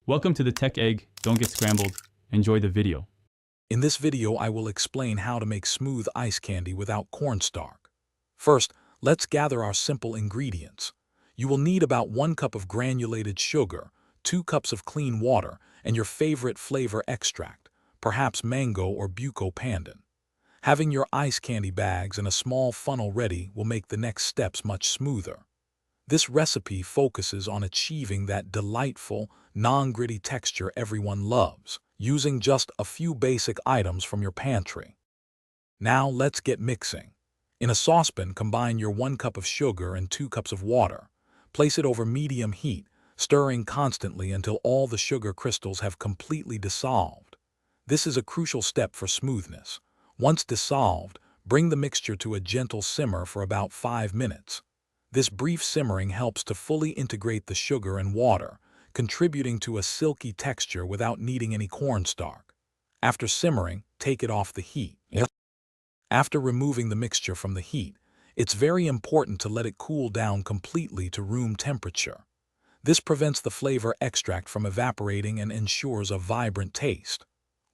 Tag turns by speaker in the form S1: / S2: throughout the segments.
S1: Welcome to the Tech Egg. Don't get scrambled. Enjoy the video.
S2: In this video, I will explain how to make smooth ice candy without cornstarch. First, let's gather our simple ingredients. You will need about 1 cup of granulated sugar, 2 cups of clean water, and your favorite flavor extract, perhaps mango or bucco pandan. Having your ice candy bags and a small funnel ready will make the next steps much smoother. This recipe focuses on achieving that delightful, non-gritty texture everyone loves, using just a few basic items from your pantry. Now let's get mixing. In a saucepan, combine your 1 cup of sugar and 2 cups of water. Place it over medium heat, stirring constantly until all the sugar crystals have completely dissolved. This is a crucial step for smoothness. Once dissolved, bring the mixture to a gentle simmer for about 5 minutes. This brief simmering helps to fully integrate the sugar and water, contributing to a silky texture without needing any cornstarch. After simmering, take it off the heat. After removing the mixture from the heat, it's very important to let it cool down completely to room temperature. This prevents the flavor extract from evaporating and ensures a vibrant taste.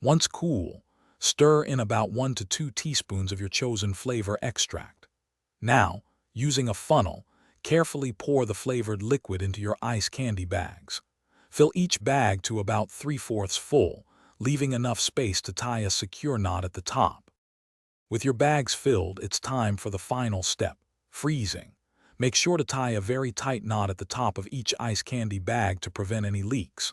S2: Once cool, stir in about 1 to 2 teaspoons of your chosen flavor extract. Now, using a funnel, carefully pour the flavored liquid into your ice candy bags. Fill each bag to about 3/4 full, leaving enough space to tie a secure knot at the top. With your bags filled, it's time for the final step, freezing. Make sure to tie a very tight knot at the top of each ice candy bag to prevent any leaks.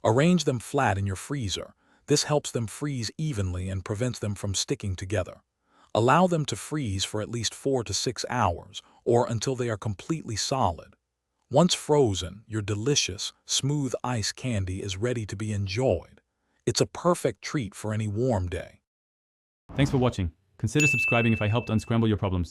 S2: Arrange them flat in your freezer. This helps them freeze evenly and prevents them from sticking together. Allow them to freeze for at least 4 to 6 hours, or until they are completely solid. Once frozen, your delicious, smooth ice candy is ready to be enjoyed. It's a perfect treat for any warm day.
S1: Thanks for watching. Consider subscribing if I helped unscramble your problems.